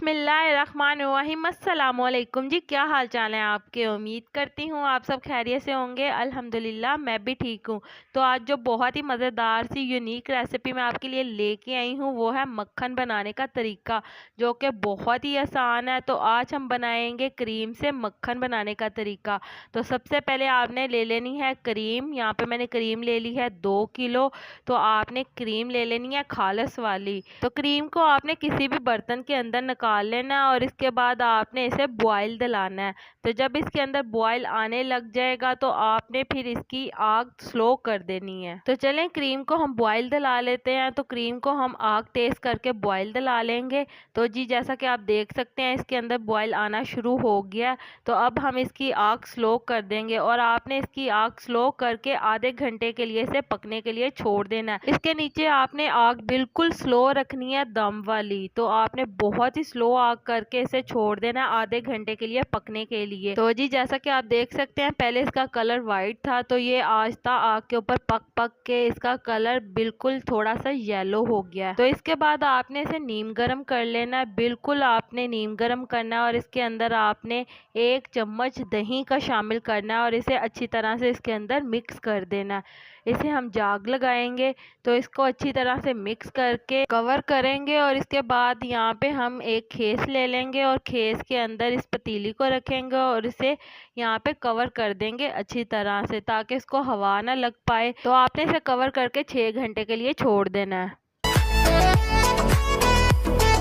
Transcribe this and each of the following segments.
बिस्मिल्लाहिर्रहमानिर्रहीम। अस्सलामुअलैकुम जी, क्या हाल चाल है आपके। उम्मीद करती हूँ आप सब खैरियत से होंगे। अल्हम्दुलिल्लाह मैं भी ठीक हूँ। तो आज जो बहुत ही मज़ेदार सी यूनिक रेसिपी मैं आपके लिए लेके आई हूँ वो है मक्खन बनाने का तरीका, जो कि बहुत ही आसान है। तो आज हम बनाएंगे क्रीम से मक्खन बनाने का तरीका। तो सबसे पहले आपने ले लेनी है क्रीम। यहाँ पे मैंने क्रीम ले ली है 2 किलो। तो आपने क्रीम ले लेनी है खालिस वाली। तो क्रीम को आपने किसी भी बर्तन के अंदर निकाल लेना है और इसके बाद आपने इसे बॉयल दिलाना है। तो जब इसके अंदर बॉयल आने लग जाएगा तो आपने फिर इसकी आग स्लो कर देनी है। तो चलें क्रीम को हम बॉयल दिला लेते हैं। तो क्रीम को हम आग तेज करके बॉयल दिला लेंगे। तो जी जैसा कि आप देख सकते हैं इसके अंदर बॉयल आना शुरू हो गया। तो अब हम इसकी आग स्लो कर देंगे और आपने इसकी आग स्लो करके आधे घंटे के लिए इसे पकने के लिए छोड़ देना है। इसके नीचे आपने आग बिल्कुल स्लो रखनी है, दम वाली। तो आपने बहुत ही स्लो आग करके इसे छोड़ देना है आधे घंटे के लिए पकने के लिए। तो जी जैसा कि आप देख सकते हैं पहले इसका कलर वाइट था, तो ये आहिस्ता आग के ऊपर पक पक के इसका कलर बिल्कुल थोड़ा सा येलो हो गया। तो इसके बाद आपने इसे नीम गरम कर लेना है। बिल्कुल आपने नीम गरम करना है और इसके अंदर आपने 1 चम्मच दही का शामिल करना है और इसे अच्छी तरह से इसके अंदर मिक्स कर देना है। इसे हम जाग लगाएंगे। तो इसको अच्छी तरह से मिक्स करके कवर करेंगे और इसके बाद यहाँ पे हम एक खेस ले लेंगे और खेस के अंदर इस पतीली को रखेंगे और इसे यहाँ पे कवर कर देंगे अच्छी तरह से, ताकि इसको हवा ना लग पाए। तो आपने इसे कवर करके 6 घंटे के लिए छोड़ देना है।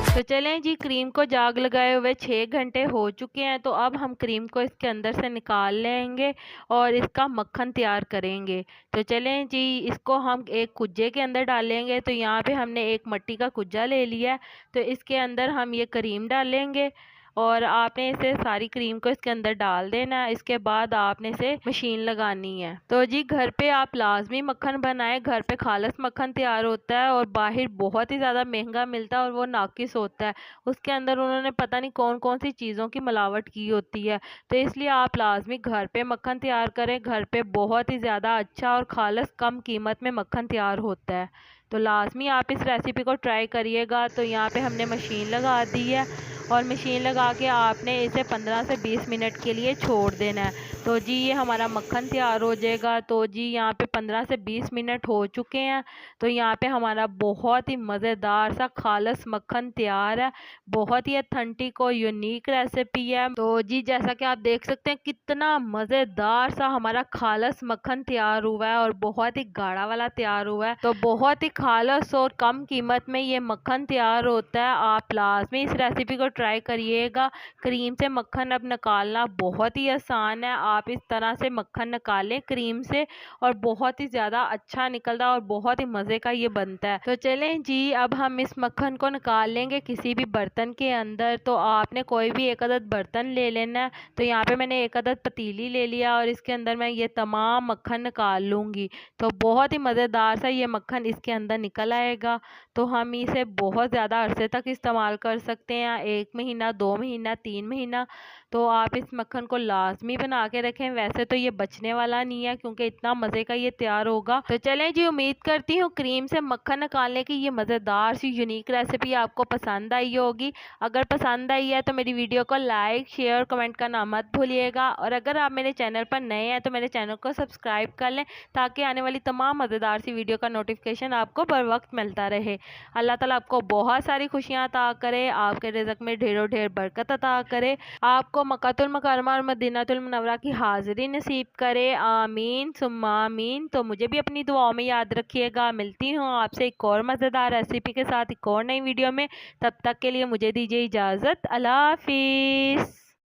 तो चलें जी, क्रीम को जाग लगाए हुए 6 घंटे हो चुके हैं। तो अब हम क्रीम को इसके अंदर से निकाल लेंगे और इसका मक्खन तैयार करेंगे। तो चलें जी, इसको हम एक कुज्जे के अंदर डालेंगे। तो यहाँ पे हमने एक मिट्टी का कुज्जा ले लिया है। तो इसके अंदर हम ये क्रीम डालेंगे और आपने इसे सारी क्रीम को इसके अंदर डाल देना है। इसके बाद आपने इसे मशीन लगानी है। तो जी घर पे आप लाजमी मक्खन बनाएं। घर पे खालिस मक्खन तैयार होता है और बाहर बहुत ही ज़्यादा महंगा मिलता है और वो नाकिस होता है। उसके अंदर उन्होंने पता नहीं कौन कौन सी चीज़ों की मिलावट की होती है। तो इसलिए आप लाजमी घर पे मक्खन तैयार करें। घर पे बहुत ही ज़्यादा अच्छा और खालिस कम कीमत में मक्खन तैयार होता है। तो लाजमी आप इस रेसिपी को ट्राई करिएगा। तो यहाँ पे हमने मशीन लगा दी है और मशीन लगा के आपने इसे 15 से 20 मिनट के लिए छोड़ देना है। तो जी ये हमारा मक्खन तैयार हो जाएगा। तो जी यहाँ पे 15 से 20 मिनट हो चुके हैं। तो यहाँ पे हमारा बहुत ही मज़ेदार सा खालिस मक्खन तैयार है। बहुत ही अथेंटिक और यूनिक रेसिपी है। तो जी जैसा कि आप देख सकते हैं कितना मज़ेदार सा हमारा खालिस मक्खन तैयार हुआ है और बहुत ही गाढ़ा वाला तैयार हुआ है। तो बहुत ही खालिस और कम कीमत में ये मक्खन तैयार होता है। आप लाजमी इस रेसिपी को ट्राई करिएगा। क्रीम से मक्खन अब निकालना बहुत ही आसान है। आप इस तरह से मक्खन निकालें क्रीम से और बहुत ही ज़्यादा अच्छा निकलता है और बहुत ही मज़े का ये बनता है। तो चलें जी, अब हम इस मक्खन को निकाल लेंगे किसी भी बर्तन के अंदर। तो आपने कोई भी एक अदद बर्तन ले लेना है। तो यहाँ पे मैंने एक अदद पतीली ले लिया और इसके अंदर मैं ये तमाम मक्खन निकाल लूँगी। तो बहुत ही मज़ेदार सा ये मक्खन इसके अंदर निकल आएगा। तो हम इसे बहुत ज़्यादा अरसे तक इस्तेमाल कर सकते हैं, 1 महीना, 2 महीना, 3 महीना। तो आप इस मक्खन को लाजमी बना के रखें। वैसे तो ये बचने वाला नहीं है क्योंकि इतना मज़े का ये तैयार होगा। तो चलें जी, उम्मीद करती हूँ क्रीम से मक्खन निकालने की ये मज़ेदार सी यूनिक रेसिपी आपको पसंद आई होगी। अगर पसंद आई है तो मेरी वीडियो को लाइक, शेयर, कमेंट करना मत भूलिएगा। और अगर आप मेरे चैनल पर नए हैं तो मेरे चैनल को सब्सक्राइब कर लें, ताकि आने वाली तमाम मज़ेदार सी वीडियो का नोटिफिकेशन आपको बर वक्त मिलता रहे। अल्लाह ताला आपको बहुत सारी खुशियाँ अता करे, आपके रिज़्क़ में ढेरों ढेर बरकत अता करे, आपको मक्कातुल मुकर्रमा और मदीनातुल मुनव्वरा की हाज़िरी नसीब करे। आमीन सुम्मा आमीन। तो मुझे भी अपनी दुआओं में याद रखिएगा। मिलती हूँ आपसे एक और मज़ेदार रेसिपी के साथ एक और नई वीडियो में। तब तक के लिए मुझे दीजिए इजाज़त। अल्लाह हाफ़िज़।